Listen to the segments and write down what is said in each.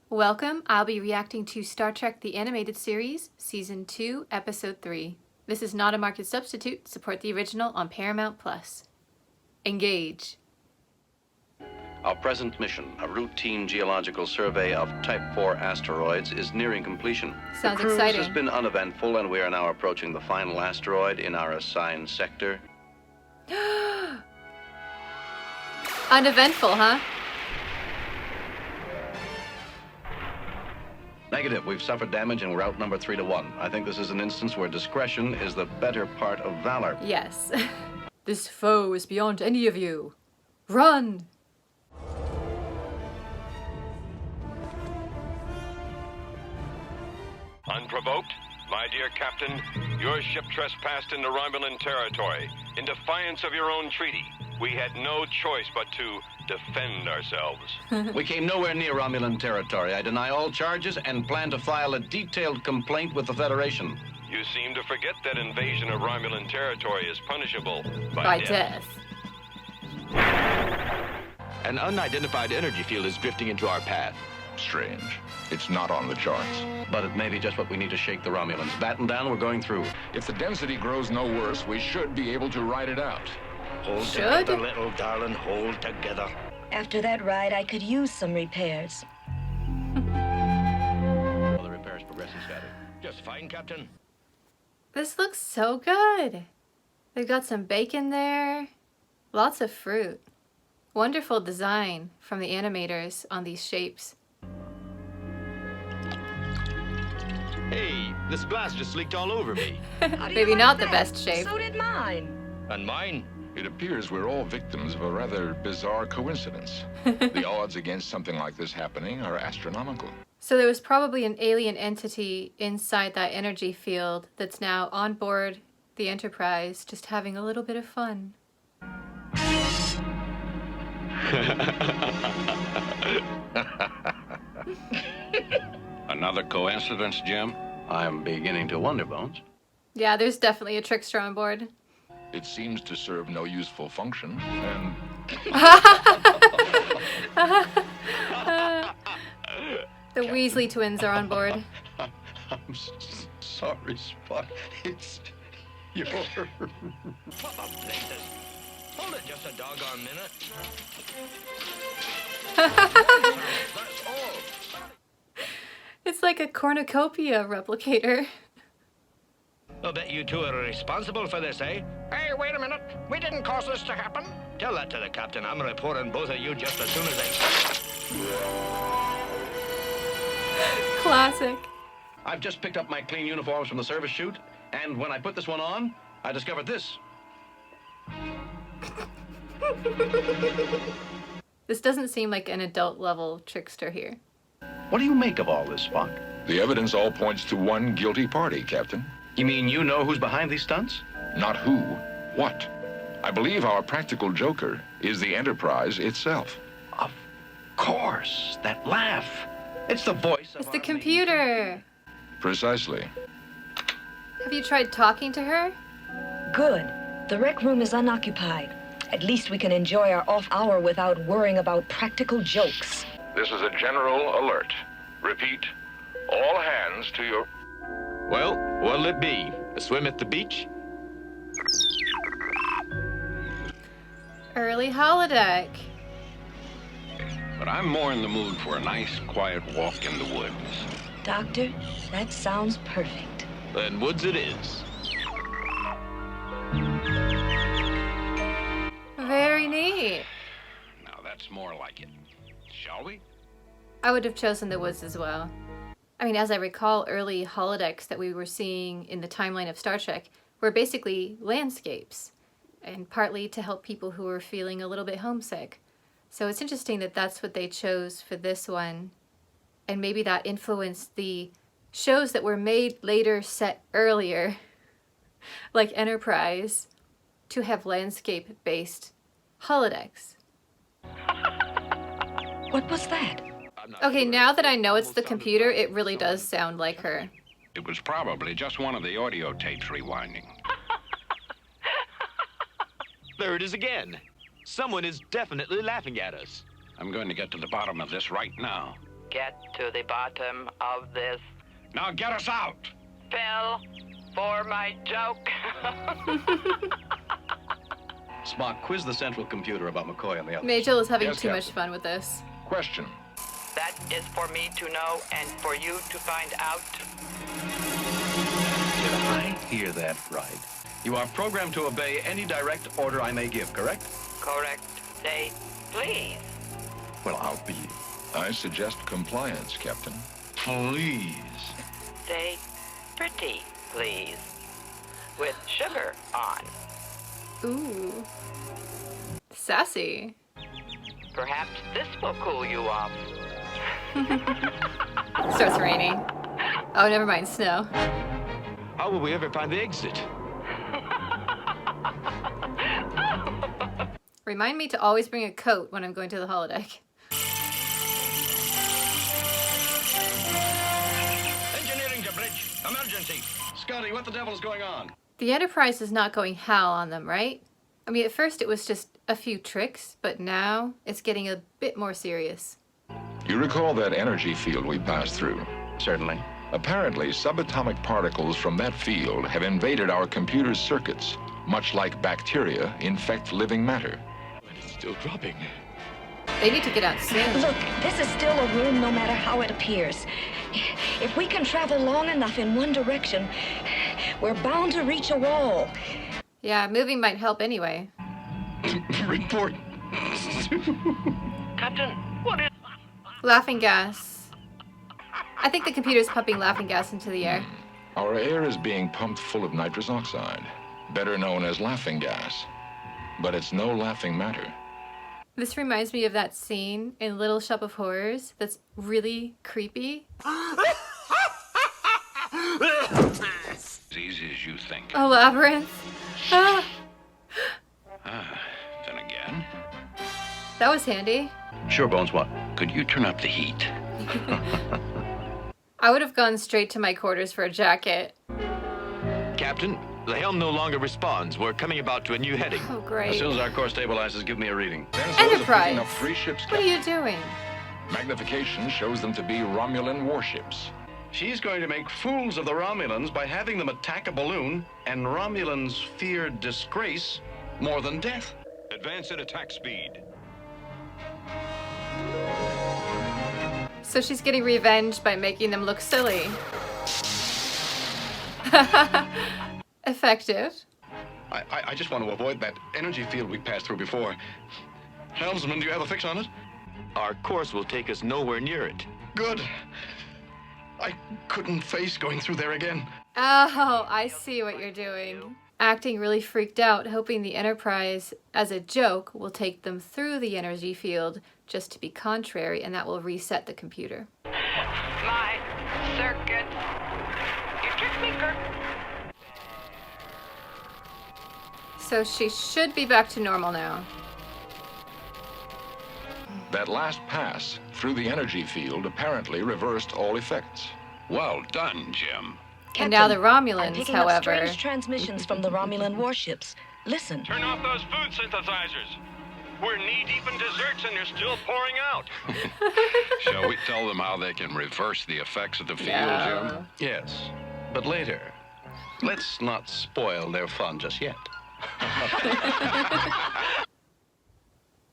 Welcome, I'll be reacting to Star Trek The Animated Series, Season 2, Episode 3. This is not a market substitute. Support the original on Paramount+. Engage. Our present mission, a routine geological survey of Type 4 asteroids, is nearing completion. Sounds the cruise exciting. has been uneventful, and we are now approaching the final asteroid in our assigned sector. Uneventful, huh? Negative. We've suffered damage and we're outnumbered 3-1. I think this is an instance where discretion is the better part of valor. Yes. This foe is beyond any of you. Run! Unprovoked? My dear Captain, your ship trespassed into Romulan territory in defiance of your own treaty. We had no choice but to defend ourselves. We came nowhere near Romulan territory. I deny all charges and plan to file a detailed complaint with the Federation. You seem to forget that invasion of Romulan territory is punishable By death. An unidentified energy field is drifting into our path. Strange. It's not on the charts. But it may be just what we need to shake the Romulans. Batten down, we're going through. If the density grows no worse, we should be able to ride it out. Hold Should? together, little darling, hold together. After that ride, I could use some repairs. Well, the repair is progressing steadily. Just fine, Captain. This looks so good. They've got some bacon there. Lots of fruit. Wonderful design from the animators on these shapes. Hey, this glass just leaked all over me. How do you Maybe like not the that? best shape. So did mine. And mine? It appears we're all victims of a rather bizarre coincidence. The odds against something like this happening are astronomical. So there was probably an alien entity inside that energy field that's now on board the Enterprise, just having a little bit of fun. Another coincidence, Jim? I'm beginning to wonder, Bones. Yeah, there's definitely a trickster on board. It seems to serve no useful function, and The Weasley twins are on board. I'm sorry, Spock. It's your... What the blazes? Hold it just a doggone minute. That's all. It's like a cornucopia replicator. I'll bet you two are responsible for this, eh? Hey, wait a minute. We didn't cause this to happen. Tell that to the captain. I'm reporting both of you just as soon as Classic. I've just picked up my clean uniforms from the service chute, and when I put this one on, I discovered this. This doesn't seem like an adult level trickster here. What do you make of all this, Spock? the evidence all points to one guilty party, Captain. You mean you know who's behind these stunts? Not who, what. I believe our practical joker is the Enterprise itself. Of course, that laugh. It's the voice of It's the our computer. Precisely. Have you tried talking to her? Good. The rec room is unoccupied. At least we can enjoy our off hour without worrying about practical jokes. This is a general alert. Repeat, all hands to your... Well, what'll it be? A swim at the beach? Early holodeck. But I'm more in the mood for a nice, quiet walk in the woods. Doctor, that sounds perfect. Then woods it is. Very neat. Now that's more like it. Shall we? I would have chosen the woods as well. I mean, as I recall, early holodecks that we were seeing in the timeline of Star Trek were basically landscapes, and partly to help people who were feeling a little bit homesick. So it's interesting that that's what they chose for this one, and maybe that influenced the shows that were made later set earlier, like Enterprise, to have landscape-based holodecks. What was that? Okay, now that I know it's the computer, it really does sound like her. It was probably just one of the audio tapes rewinding. There it is again. Someone is definitely laughing at us. I'm going to get to the bottom of this right now. get to the bottom of this. Now get us out! Phil, for my joke. Spock, quiz the central computer about McCoy and the others. Majel is having Yes, too much Captain. fun with this. Question. That is for me to know and for you to find out. Did I hear that right? You are programmed to obey any direct order I may give, correct? Correct. Say, please. Well, I'll be. I suggest compliance, Captain. Please. Say, pretty, please. With sugar on. Ooh. Sassy. Perhaps this will cool you off. Starts raining. Oh, never mind, snow. How will we ever find the exit? Remind me to always bring a coat when I'm going to the holodeck. Engineering to bridge. Emergency. Scotty, what the devil's going on? The Enterprise is not going HAL on them, right? I mean, at first it was just a few tricks, but now it's getting a bit more serious. You recall that energy field we passed through? Certainly. Apparently, subatomic particles from that field have invaded our computer's circuits, much like bacteria infect living matter. It's still dropping. They need to get out soon. Look, this is still a room no matter how it appears. If we can travel long enough in one direction, we're bound to reach a wall. Yeah, moving might help anyway. Report. Captain, what is... Laughing gas. I think the computer's pumping laughing gas into the air. Our air is being pumped full of nitrous oxide, better known as laughing gas. But it's no laughing matter. This reminds me of that scene in Little Shop of Horrors that's really creepy. As easy as you think. A labyrinth. Ah, Then again. that was handy. Sure, Bones, what? Could you turn up the heat? I would have gone straight to my quarters for a jacket. Captain, the helm no longer responds. We're coming about to a new heading. Oh, As great. soon as our course stabilizes, give me a reading. Sensors are Enterprise. picking up 3 ships, What are Captain. you doing? Magnification shows them to be Romulan warships. She's going to make fools of the Romulans by having them attack a balloon, and Romulans fear disgrace more than death. Advance at attack speed. So she's getting revenge by making them look silly. Effective. I just want to avoid that energy field we passed through before. Helmsman, do you have a fix on it? Our course will take us nowhere near it. Good. I couldn't face going through there again. Oh, I see what you're doing. Acting really freaked out, hoping the Enterprise, as a joke, will take them through the energy field just to be contrary, and that will reset the computer. My circuit. You tricked me, Kirk. So she should be back to normal now. That last pass through the energy field apparently reversed all effects. Well done, Jim. And now the I'm Romulans, picking up however... strange transmissions from the Romulan warships. Listen. Turn off those food synthesizers. We're knee-deep in desserts and they're still pouring out. Shall we tell them how they can reverse the effects of the field, No. Jim? Yes, but later. Let's not spoil their fun just yet.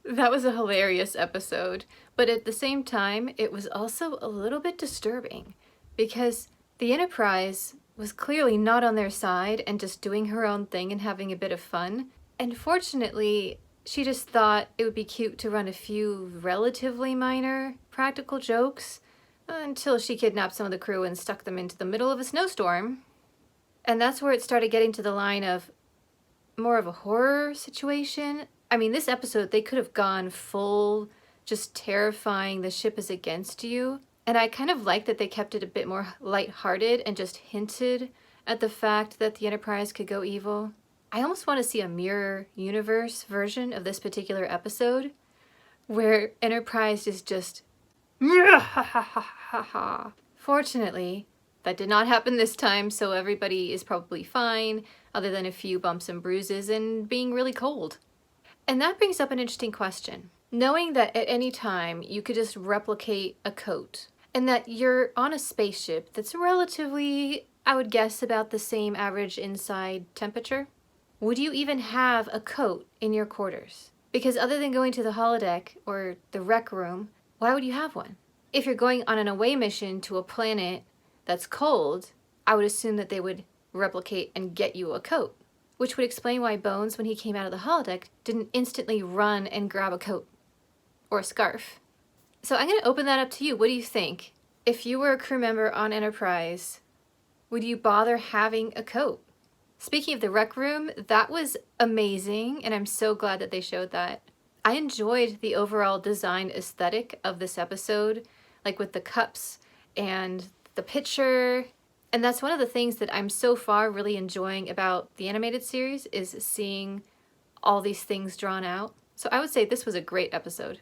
That was a hilarious episode, but at the same time, it was also a little bit disturbing because the Enterprise was clearly not on their side and just doing her own thing and having a bit of fun. And fortunately, she just thought it would be cute to run a few relatively minor practical jokes until she kidnapped some of the crew and stuck them into the middle of a snowstorm. And that's where it started getting to the line of more of a horror situation. I mean, this episode, they could have gone full, just terrifying, the ship is against you. And I kind of like that they kept it a bit more lighthearted and just hinted at the fact that the Enterprise could go evil. I almost want to see a mirror universe version of this particular episode where Enterprise is just... Fortunately, that did not happen this time, so everybody is probably fine, other than a few bumps and bruises and being really cold. And that brings up an interesting question. Knowing that at any time you could just replicate a coat, and that you're on a spaceship that's relatively, I would guess, about the same average inside temperature, would you even have a coat in your quarters? Because other than going to the holodeck or the rec room, why would you have one? If you're going on an away mission to a planet that's cold, I would assume that they would replicate and get you a coat, which would explain why Bones, when he came out of the holodeck, didn't instantly run and grab a coat or a scarf. So I'm going to open that up to you. What do you think? If you were a crew member on Enterprise, would you bother having a coat? Speaking of the rec room, that was amazing, and I'm so glad that they showed that. I enjoyed the overall design aesthetic of this episode, like with the cups and the picture. And that's one of the things that I'm so far really enjoying about the animated series, is seeing all these things drawn out. So I would say this was a great episode.